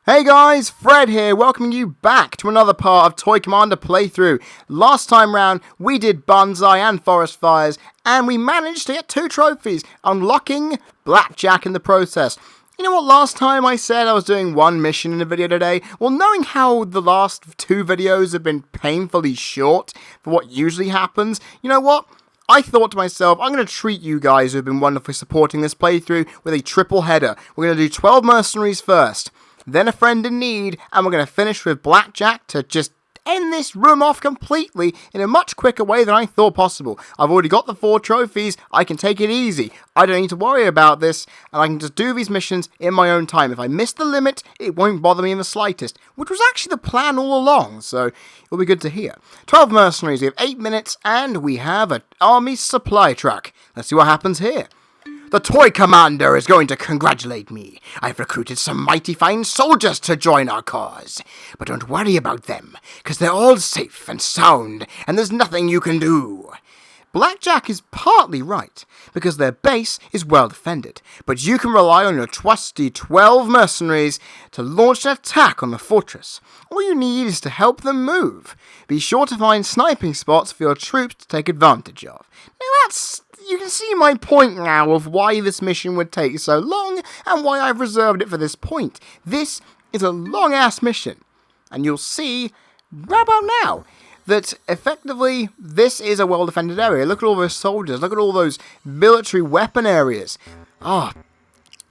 Hey guys, Fred here, welcoming you back to another part of Toy Commander playthrough. Last time round, we did Banzai and Forest Fires, and we managed to get 2 trophies, unlocking Blackjack in the process. You know what, last time I said I was doing 1 mission in a video today? Well, knowing how the last 2 videos have been painfully short for what usually happens, you know what? I thought to myself, I'm going to treat you guys who have been wonderfully supporting this playthrough with a triple header. We're going to do 12 Mercenaries first, then a friend in need, and we're going to finish with Blackjack to just end this room off completely in a much quicker way than I thought possible. I've already got the 4 trophies, I can take it easy. I don't need to worry about this, and I can just do these missions in my own time. If I miss the limit, it won't bother me in the slightest, which was actually the plan all along, so it'll be good to hear. 12 Mercenaries, we have 8 minutes, and we have an army supply truck. Let's see what happens here. The Toy Commander is going to congratulate me. I've recruited some mighty fine soldiers to join our cause. But don't worry about them, because they're all safe and sound, and there's nothing you can do. Blackjack is partly right, because their base is well defended, but you can rely on your trusty 12 mercenaries to launch an attack on the fortress. All you need is to help them move. Be sure to find sniping spots for your troops to take advantage of. Now you can see my point now of why this mission would take so long and why I've reserved it for this point. This is a long-ass mission, and you'll see right about now that effectively this is a well-defended area. Look at all those soldiers, look at all those military weapon areas.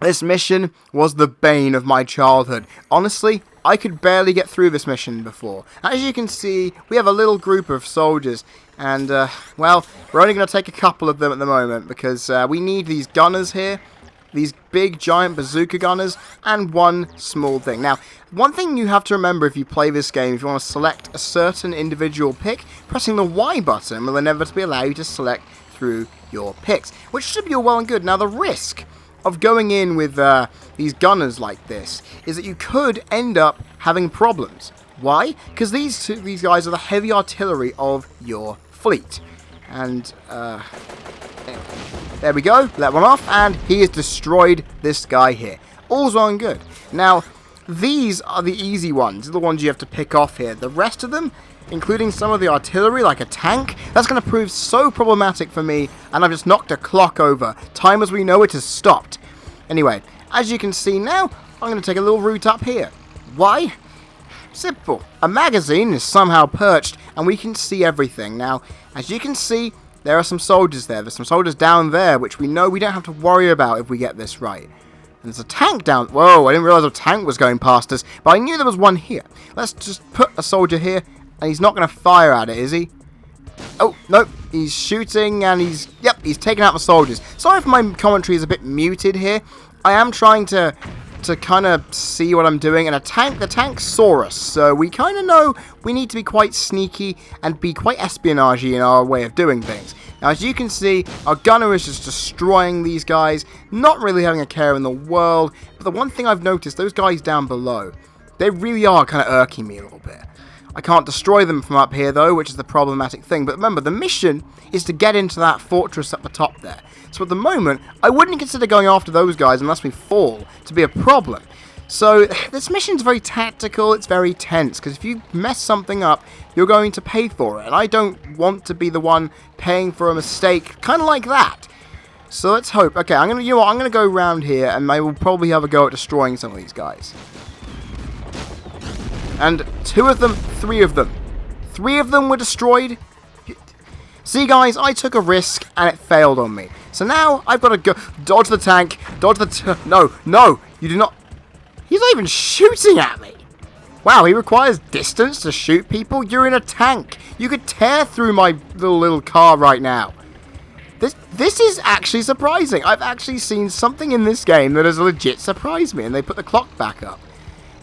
This mission was the bane of my childhood. Honestly, I could barely get through this mission before. As you can see, we have a little group of soldiers, and, well, we're only going to take a couple of them at the moment, because we need these gunners here, these big, giant bazooka gunners, and one small thing. Now, one thing you have to remember if you play this game, if you want to select a certain individual pick, pressing the Y button will inevitably allow you to select through your picks, which should be all well and good. Now, the risk of going in with these gunners like this is that you could end up having problems. Why? Because these guys are the heavy artillery of your fleet. And there we go, let one off, and he has destroyed this guy here. All's well and good. Now, these are the easy ones, the ones you have to pick off here. The rest of them, including some of the artillery, like a tank, that's going to prove so problematic for me, and I've just knocked a clock over. Time as we know it has stopped. Anyway, as you can see now, I'm going to take a little route up here. Why? Simple. A magazine is somehow perched, and we can see everything. Now, as you can see, there are some soldiers there. There's some soldiers down there, which we know we don't have to worry about if we get this right. And there's a tank down... Whoa, I didn't realize a tank was going past us, but I knew there was one here. Let's just put a soldier here, and he's not going to fire at it, is he? Oh, no, he's shooting, and he's taking out the soldiers. Sorry if my commentary is a bit muted here. I am trying to kind of see what I'm doing, and the tank saw us, so we kind of know we need to be quite sneaky and be quite espionage-y in our way of doing things. Now, as you can see, our gunner is just destroying these guys, not really having a care in the world, but the one thing I've noticed, those guys down below, they really are kind of irking me a little bit. I can't destroy them from up here, though, which is the problematic thing. But remember, the mission is to get into that fortress at the top there. So at the moment, I wouldn't consider going after those guys unless we fall to be a problem. So this mission's very tactical, it's very tense, because if you mess something up, you're going to pay for it. And I don't want to be the one paying for a mistake, kind of like that. So let's hope. Okay, I'm going to go around here, and I will probably have a go at destroying some of these guys. And 2 of them, 3 of them. 3 of them were destroyed. See, guys, I took a risk, and it failed on me. So now, I've got to go... Dodge the tank. Dodge the... No, you do not... He's not even shooting at me. Wow, he requires distance to shoot people? You're in a tank. You could tear through my little car right now. This is actually surprising. I've actually seen something in this game that has legit surprised me, and they put the clock back up.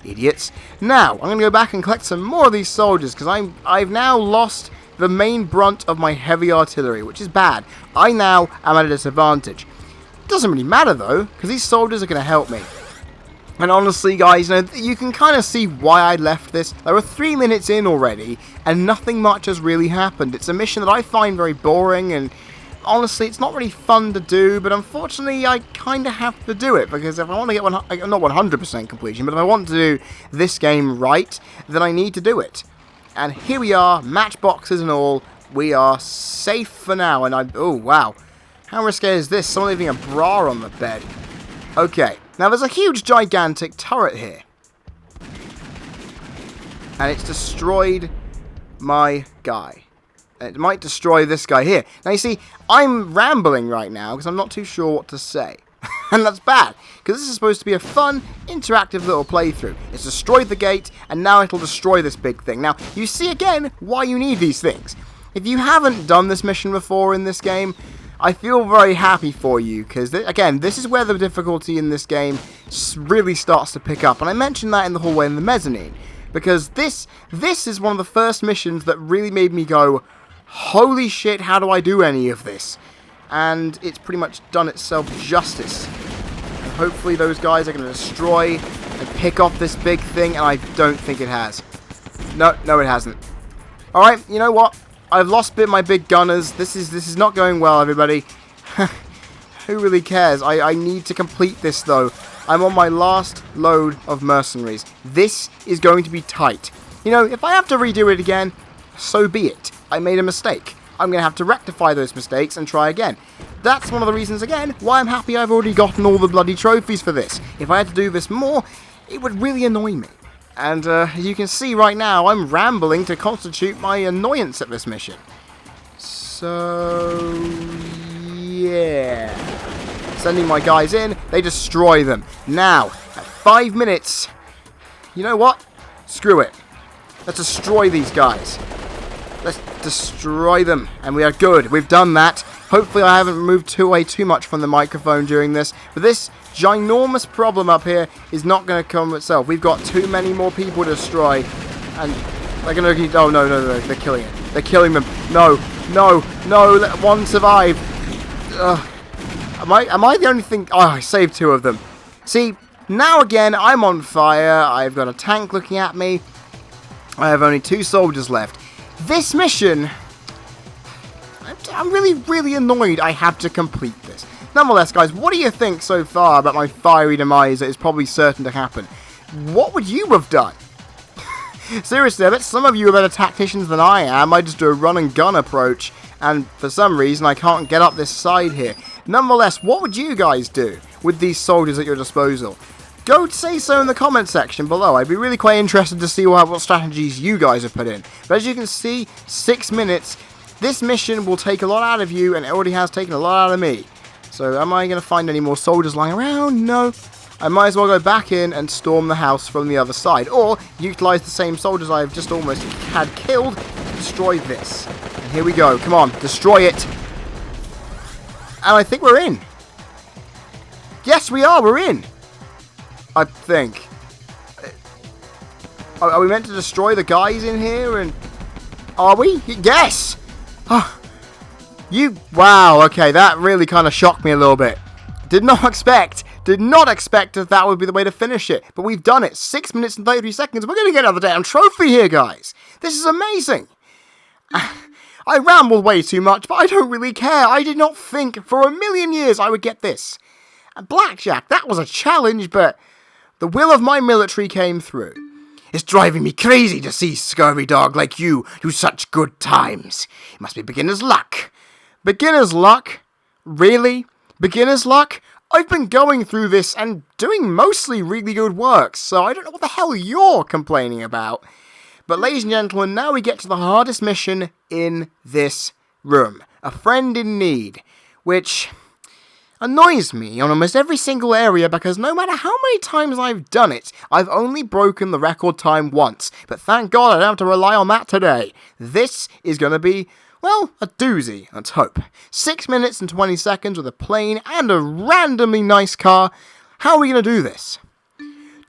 Idiots. Now, I'm going to go back and collect some more of these soldiers, because I've now lost the main brunt of my heavy artillery, which is bad. I now am at a disadvantage. It doesn't really matter, though, because these soldiers are going to help me. And honestly, guys, you can kind of see why I left this. There were 3 minutes in already, and nothing much has really happened. It's a mission that I find very boring, and honestly, it's not really fun to do, but unfortunately, I kind of have to do it, because if I want to get not 100% completion, but if I want to do this game right, then I need to do it. And here we are, matchboxes and all, we are safe for now, and oh, wow. How risque is this? Someone leaving a bra on the bed. Okay, now there's a huge, gigantic turret here. And it's destroyed my guy. It might destroy this guy here. Now, you see, I'm rambling right now because I'm not too sure what to say. And that's bad, because this is supposed to be a fun, interactive little playthrough. It's destroyed the gate, and now it'll destroy this big thing. Now, you see again why you need these things. If you haven't done this mission before in this game, I feel very happy for you, because, again, this is where the difficulty in this game really starts to pick up. And I mentioned that in the hallway in the mezzanine, because this is one of the first missions that really made me go, holy shit, how do I do any of this? And it's pretty much done itself justice. And hopefully those guys are going to destroy and pick off this big thing, and I don't think it has. No, it hasn't. Alright, you know what? I've lost my big gunners. This is not going well, everybody. Who really cares? I need to complete this, though. I'm on my last load of mercenaries. This is going to be tight. You know, if I have to redo it again, so be it. I made a mistake. I'm going to have to rectify those mistakes and try again. That's one of the reasons, again, why I'm happy I've already gotten all the bloody trophies for this. If I had to do this more, it would really annoy me. And as you can see right now, I'm rambling to constitute my annoyance at this mission. So, yeah. Sending my guys in, they destroy them. Now, at 5 minutes, you know what? Screw it. Let's destroy these guys. Let's destroy them. And we are good. We've done that. Hopefully I haven't moved away too much from the microphone during this. But this ginormous problem up here is not going to come itself. We've got too many more people to destroy. And they're going to... Oh, no. They're killing it. They're killing them. No. Let one survive. Am I the only thing... Oh, I saved 2 of them. See, now again, I'm on fire. I've got a tank looking at me. I have only 2 soldiers left. This mission, I'm really annoyed I have to complete this. Nonetheless, guys, what do you think so far about my fiery demise that is probably certain to happen? What would you have done? Seriously, I bet some of you are better tacticians than I am. I just do a run and gun approach, and for some reason I can't get up this side here. Nonetheless, what would you guys do with these soldiers at your disposal? Go say so in the comment section below. I'd be really quite interested to see what strategies you guys have put in. But as you can see, 6 minutes. This mission will take a lot out of you, and it already has taken a lot out of me. So am I going to find any more soldiers lying around? No. I might as well go back in and storm the house from the other side. Or utilize the same soldiers I've just almost had killed to destroy this. And here we go. Come on, destroy it. And I think we're in. Yes, we are. We're in. I think. Are we meant to destroy the guys in here? And are we? Yes! Wow, okay, that really kind of shocked me a little bit. Did not expect that would be the way to finish it. But we've done it. 6 minutes and 33 seconds. We're going to get another damn trophy here, guys. This is amazing. I rambled way too much, but I don't really care. I did not think for a million years I would get this. And Blackjack, that was a challenge, but the will of my military came through. It's driving me crazy to see scurvy dog like you do such good times. It must be beginner's luck. Beginner's luck? Really? Beginner's luck? I've been going through this and doing mostly really good work, so I don't know what the hell you're complaining about. But ladies and gentlemen, now we get to the hardest mission in this room. A friend in need, which annoys me on almost every single area because no matter how many times I've done it, I've only broken the record time once. But thank God I don't have to rely on that today. This is going to be, well, a doozy, let's hope. 6 minutes and 20 seconds with a plane and a randomly nice car. How are we going to do this?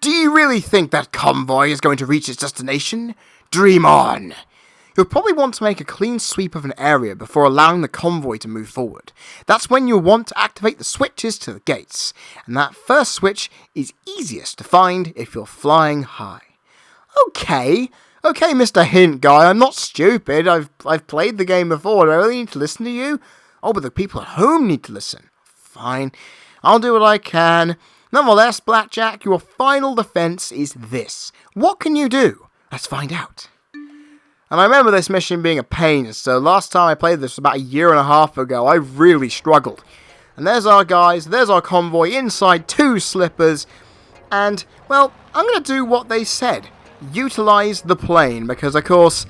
Do you really think that convoy is going to reach its destination? Dream on! You'll probably want to make a clean sweep of an area before allowing the convoy to move forward. That's when you'll want to activate the switches to the gates, and that first switch is easiest to find if you're flying high. Okay, Mr. Hint Guy, I'm not stupid. I've played the game before. Do I really need to listen to you? Oh, but the people at home need to listen. Fine. I'll do what I can. Nonetheless, Blackjack, your final defense is this. What can you do? Let's find out. And I remember this mission being a pain, so last time I played this about a year and a half ago, I really struggled. And there's our guys, there's our convoy inside 2 slippers, and, well, I'm going to do what they said. Utilize the plane, because, of course,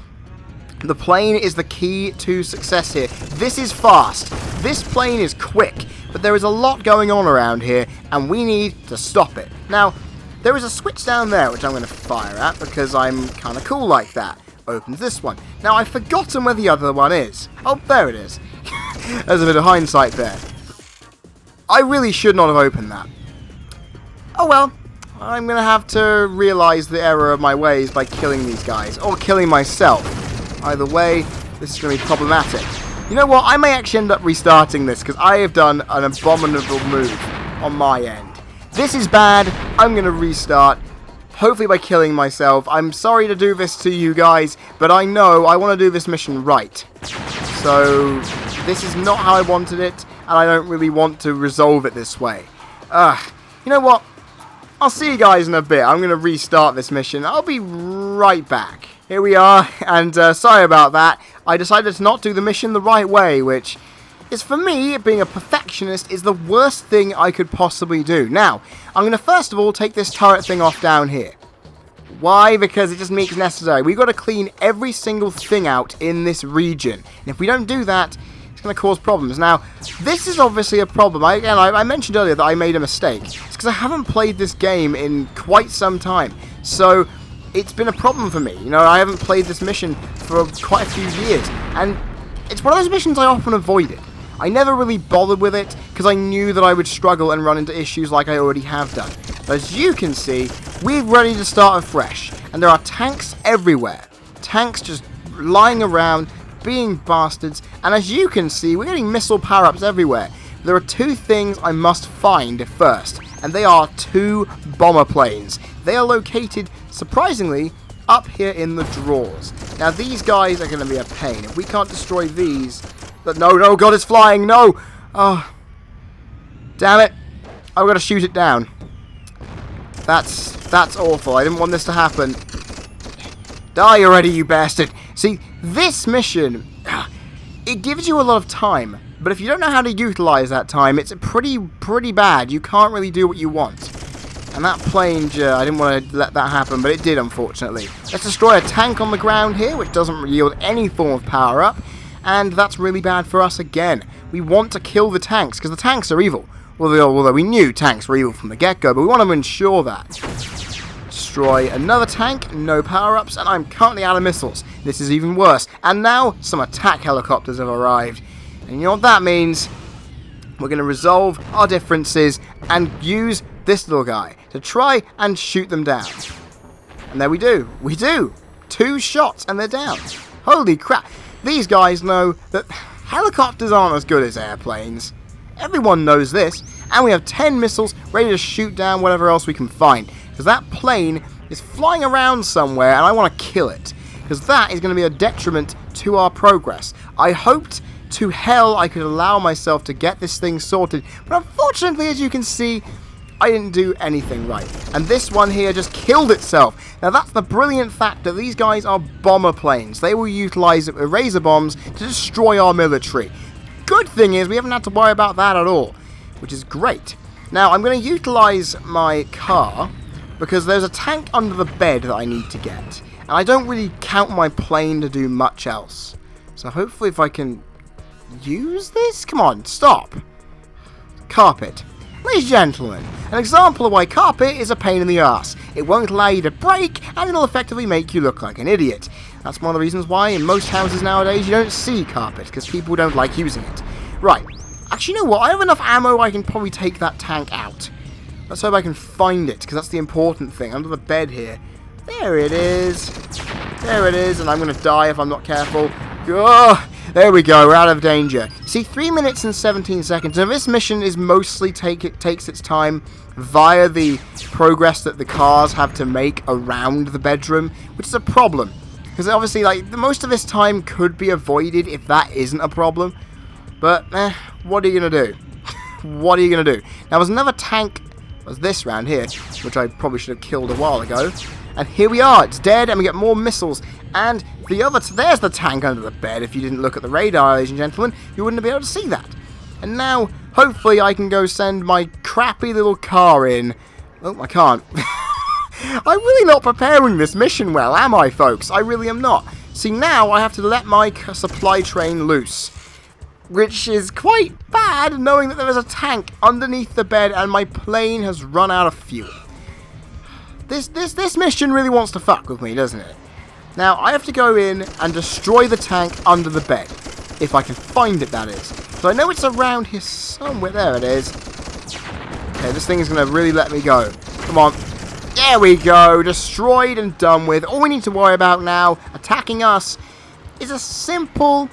the plane is the key to success here. This is fast. This plane is quick, but there is a lot going on around here, and we need to stop it. Now, there is a switch down there, which I'm going to fire at, because I'm kind of cool like that. Opens this one. Now, I've forgotten where the other one is. Oh, there it is. There's a bit of hindsight there. I really should not have opened that. Oh well, I'm going to have to realise the error of my ways by killing these guys, or killing myself. Either way, this is going to be problematic. You know what, I may actually end up restarting this, because I have done an abominable move on my end. This is bad, I'm going to restart. Hopefully by killing myself. I'm sorry to do this to you guys, but I know I want to do this mission right. So, this is not how I wanted it, and I don't really want to resolve it this way. You know what? I'll see you guys in a bit. I'm going to restart this mission. I'll be right back. Here we are, and sorry about that. I decided to not do the mission the right way, which is, for me, being a perfectionist, is the worst thing I could possibly do. Now, I'm going to first of all take this turret thing off down here. Why? Because it just makes it necessary. We've got to clean every single thing out in this region. And if we don't do that, it's going to cause problems. Now, this is obviously a problem. I mentioned earlier that I made a mistake. It's because I haven't played this game in quite some time. So, it's been a problem for me. You know, I haven't played this mission for quite a few years. And it's one of those missions I often avoided. I never really bothered with it because I knew that I would struggle and run into issues like I already have done. But as you can see, we're ready to start afresh. And there are tanks everywhere. Tanks just lying around, being bastards. And as you can see, we're getting missile power-ups everywhere. There are 2 things I must find first. And they are 2 bomber planes. They are located, surprisingly, up here in the drawers. Now these guys are going to be a pain. If we can't destroy these... No, God, it's flying, no! Oh, damn it. I've got to shoot it down. That's awful. I didn't want this to happen. Die already, you bastard. See, this mission, it gives you a lot of time. But if you don't know how to utilize that time, it's pretty bad. You can't really do what you want. And that plane, I didn't want to let that happen, but it did, unfortunately. Let's destroy a tank on the ground here, which doesn't yield any form of power-up. And that's really bad for us again. We want to kill the tanks, because the tanks are evil. Although we knew tanks were evil from the get-go, but we want to ensure that. Destroy another tank, no power-ups, and I'm currently out of missiles. This is even worse. And now, some attack helicopters have arrived. And you know what that means? We're going to resolve our differences and use this little guy to try and shoot them down. And there we do. We do. 2 shots, and they're down. Holy crap. These guys know that helicopters aren't as good as airplanes. Everyone knows this. And we have 10 missiles ready to shoot down whatever else we can find. Because that plane is flying around somewhere and I want to kill it. Because that is going to be a detriment to our progress. I hoped to hell I could allow myself to get this thing sorted. But unfortunately, as you can see, I didn't do anything right. And this one here just killed itself. Now that's the brilliant fact that these guys are bomber planes. They will utilize razor bombs to destroy our military. Good thing is we haven't had to worry about that at all, which is great. Now I'm going to utilize my car because there's a tank under the bed that I need to get. And I don't really count my plane to do much else. So hopefully if I can use this? Come on, stop. Carpet. Ladies and gentlemen, an example of why carpet is a pain in the ass. It won't allow you to brake, and it'll effectively make you look like an idiot. That's one of the reasons why in most houses nowadays you don't see carpet, because people don't like using it. Right, actually you know what, I have enough ammo I can probably take that tank out. Let's hope I can find it, because that's the important thing, under the bed here. There it is. There it is, and I'm going to die if I'm not careful. Oh, there we go, we're out of danger. See, 3 minutes and 17 seconds, and this mission is mostly takes its time via the progress that the cars have to make around the bedroom, which is a problem. Because obviously, like, most of this time could be avoided if that isn't a problem. But, what are you going to do? What are you going to do? Now, there's another tank, there's this round here, which I probably should have killed a while ago. And here we are, it's dead, and we get more missiles. And the other, there's the tank under the bed. If you didn't look at the radar, ladies and gentlemen, you wouldn't be able to see that. And now, hopefully, I can go send my crappy little car in. Oh, I can't. I'm really not preparing this mission well, am I, folks? I really am not. See, now I have to let my supply train loose, which is quite bad, knowing that there is a tank underneath the bed and my plane has run out of fuel. This mission really wants to fuck with me, doesn't it? Now, I have to go in and destroy the tank under the bed, if I can find it, that is. So I know it's around here somewhere. There it is. Okay, this thing is going to really let me go. Come on. There we go. Destroyed and done with. All we need to worry about now, attacking us, is a simple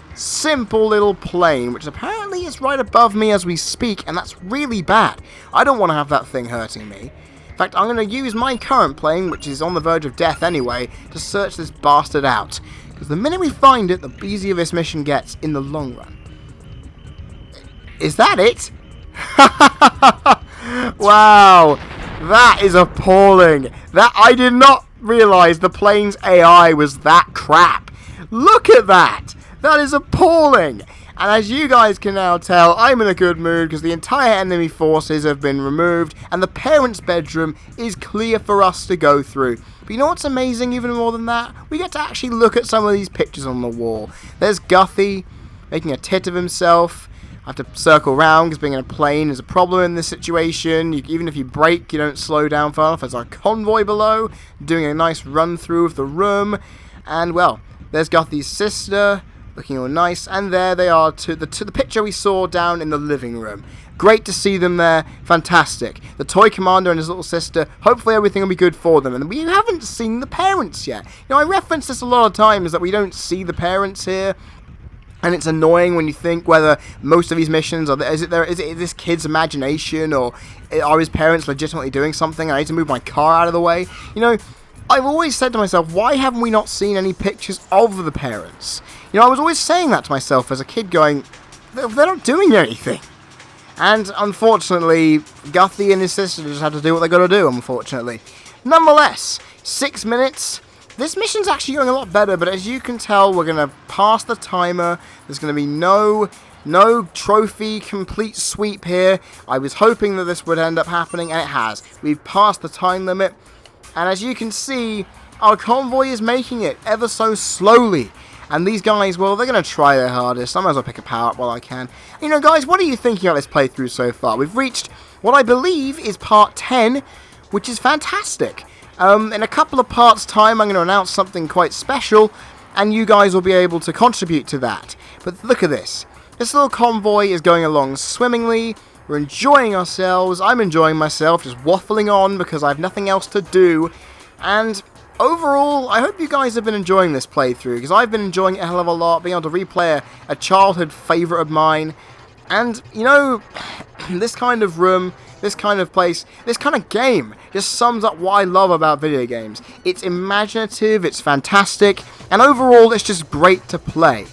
little plane, which apparently is right above me as we speak, and that's really bad. I don't want to have that thing hurting me. In fact, I'm going to use my current plane, which is on the verge of death anyway, to search this bastard out. Because the minute we find it, the easier this mission gets in the long run. Is that it? Wow, that is appalling. That I did not realise the plane's AI was that crap. Look at that. That is appalling. And as you guys can now tell, I'm in a good mood because the entire enemy forces have been removed and the parents' bedroom is clear for us to go through. But you know what's amazing even more than that? We get to actually look at some of these pictures on the wall. There's Guthie making a tit of himself. I have to circle around because being in a plane is a problem in this situation. Even if you brake, you don't slow down far enough. There's our convoy below, doing a nice run through of the room. And, well, there's Guthie's sister, looking all nice. And there they are to the picture we saw down in the living room. Great to see them there. Fantastic. The toy commander and his little sister. Hopefully everything will be good for them. And we haven't seen the parents yet. You know, I reference this a lot of times that we don't see the parents here. And it's annoying when you think whether most of these missions is it this kid's imagination or are his parents legitimately doing something? I need to move my car out of the way. You know, I've always said to myself, why haven't we not seen any pictures of the parents? You know, I was always saying that to myself as a kid, going, they're not doing anything. And unfortunately, Guthie and his sister just have to do what they got to do. Unfortunately, nonetheless, 6 minutes. This mission's actually going a lot better, but as you can tell, we're going to pass the timer. There's going to be no trophy complete sweep here. I was hoping that this would end up happening, and it has. We've passed the time limit, and as you can see, our convoy is making it ever so slowly. And these guys, well, they're going to try their hardest. I might as well pick a power up while I can. You know, guys, what are you thinking about this playthrough so far? We've reached what I believe is part 10, which is fantastic. In a couple of parts' time, I'm going to announce something quite special, and you guys will be able to contribute to that. But look at this. This little convoy is going along swimmingly. We're enjoying ourselves. I'm enjoying myself, just waffling on because I have nothing else to do. And overall, I hope you guys have been enjoying this playthrough, because I've been enjoying it a hell of a lot, being able to replay a childhood favourite of mine. And, you know, this kind of room, this kind of place, this kind of game just sums up what I love about video games. It's imaginative, it's fantastic, and overall it's just great to play.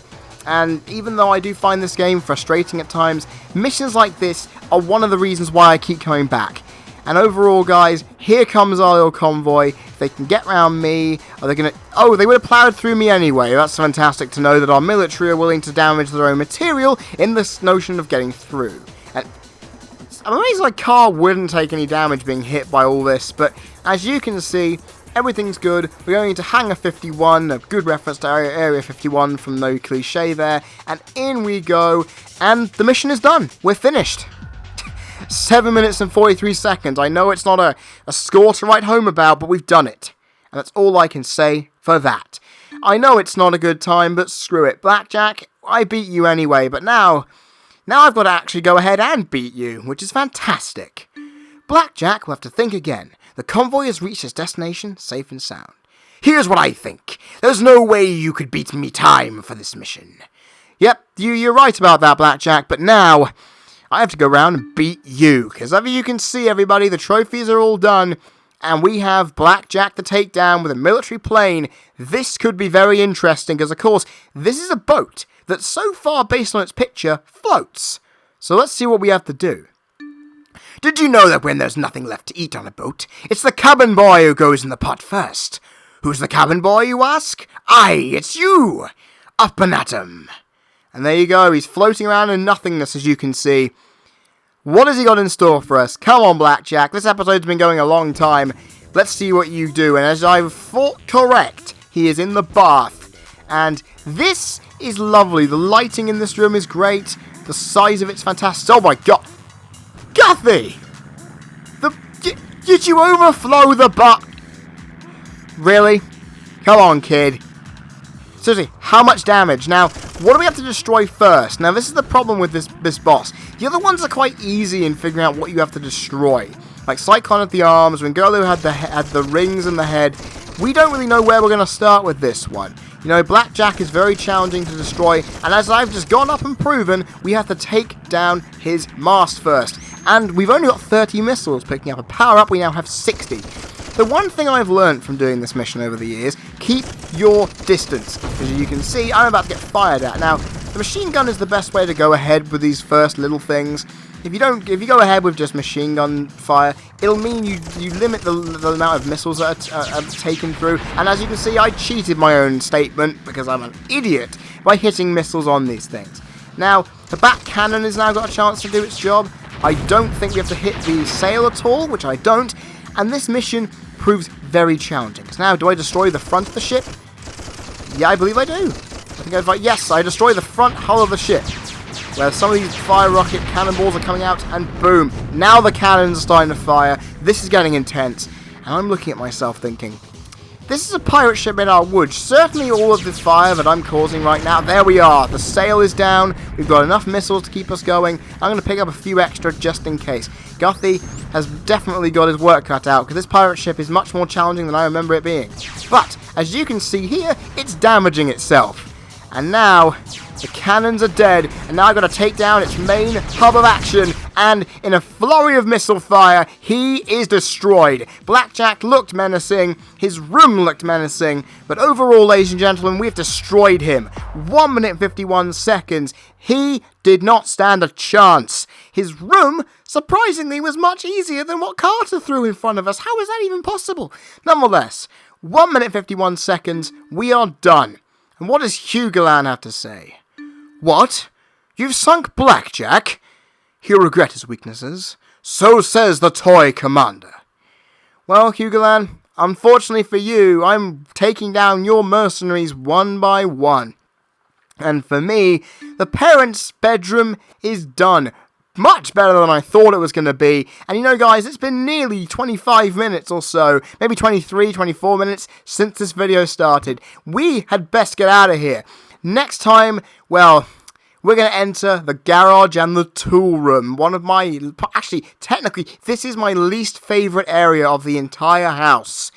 And even though I do find this game frustrating at times, missions like this are one of the reasons why I keep coming back. And overall, guys, here comes our little convoy. If they can get around me, are they going to... Oh, they would have plowed through me anyway. That's fantastic to know that our military are willing to damage their own material in this notion of getting through. And I'm amazed my car wouldn't take any damage being hit by all this, but as you can see, everything's good. We're going into Hangar 51, a good reference to Area 51 from No Cliche there, and in we go, and the mission is done. We're finished. 7 minutes and 43 seconds. I know it's not a score to write home about, but we've done it. And that's all I can say for that. I know it's not a good time, but screw it. Blackjack, I beat you anyway, but now I've got to actually go ahead and beat you, which is fantastic. Blackjack will have to think again. The convoy has reached its destination safe and sound. Here's what I think. There's no way you could beat me time for this mission. Yep, you're right about that, Blackjack, but now I have to go around and beat you, because as you can see, everybody, the trophies are all done, and we have Blackjack to take down with a military plane. This could be very interesting, because of course, this is a boat that so far, based on its picture, floats. So let's see what we have to do. Did you know that when there's nothing left to eat on a boat, it's the cabin boy who goes in the pot first? Who's the cabin boy, you ask? Aye, it's you! Up and at 'em! And there you go, he's floating around in nothingness, as you can see. What has he got in store for us? Come on, Blackjack, this episode's been going a long time. Let's see what you do, and as I've thought correct, he is in the bath. And this is lovely, the lighting in this room is great, the size of it's fantastic. Oh my god! Guthie! Did you overflow the Really? Come on, kid. Seriously, how much damage? Now, what do we have to destroy first? Now, this is the problem with this boss. The other ones are quite easy in figuring out what you have to destroy. Like Cyclone at the arms, when Golo had the rings and the head. We don't really know where we're going to start with this one. You know, Blackjack is very challenging to destroy, and as I've just gone up and proven, we have to take down his mast first. And we've only got 30 missiles. Picking up a power-up, we now have 60. The one thing I've learned from doing this mission over the years, keep your distance. As you can see, I'm about to get fired at. Now, the machine gun is the best way to go ahead with these first little things. If you go ahead with just machine gun fire, it'll mean you limit the amount of missiles that are taken through. And as you can see, I cheated my own statement, because I'm an idiot, by hitting missiles on these things. Now, the back cannon has now got a chance to do its job. I don't think we have to hit the sail at all, which I don't. And this mission proves very challenging. Because now, do I destroy the front of the ship? Yeah, I believe I do. Yes, I destroy the front hull of the ship, where some of these fire rocket cannonballs are coming out, and boom, now the cannons are starting to fire. This is getting intense, and I'm looking at myself thinking, this is a pirate ship made out of wood. Certainly all of the fire that I'm causing right now, there we are, the sail is down, we've got enough missiles to keep us going. I'm going to pick up a few extra just in case. Guthie has definitely got his work cut out, because this pirate ship is much more challenging than I remember it being. But, as you can see here, it's damaging itself. And now, the cannons are dead, and now I've got to take down its main hub of action, and in a flurry of missile fire, he is destroyed. Blackjack looked menacing, his room looked menacing, but overall, ladies and gentlemen, we've destroyed him. 1 minute 51 seconds. He did not stand a chance. His room, surprisingly, was much easier than what Carter threw in front of us. How is that even possible? Nonetheless, 1 minute 51 seconds, we are done. And what does Hugolan have to say? What? You've sunk Blackjack? He'll regret his weaknesses. So says the toy commander. Well, Hugolan, unfortunately for you, I'm taking down your mercenaries one by one. And for me, the parents' bedroom is done. Much better than I thought it was going to be. And you know, guys, it's been nearly 25 minutes or so, maybe 23, 24 minutes since this video started. We had best get out of here. Next time, well, we're going to enter the garage and the tool room. One of my, actually, technically, this is my least favourite area of the entire house,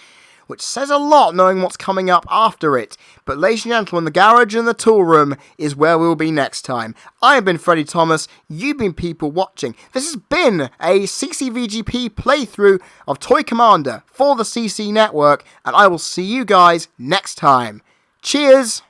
which says a lot knowing what's coming up after it. But ladies and gentlemen, the garage and the tool room is where we'll be next time. I have been Freddie Thomas, you've been people watching. This has been a CCVGP playthrough of Toy Commander for the CC Network, and I will see you guys next time. Cheers!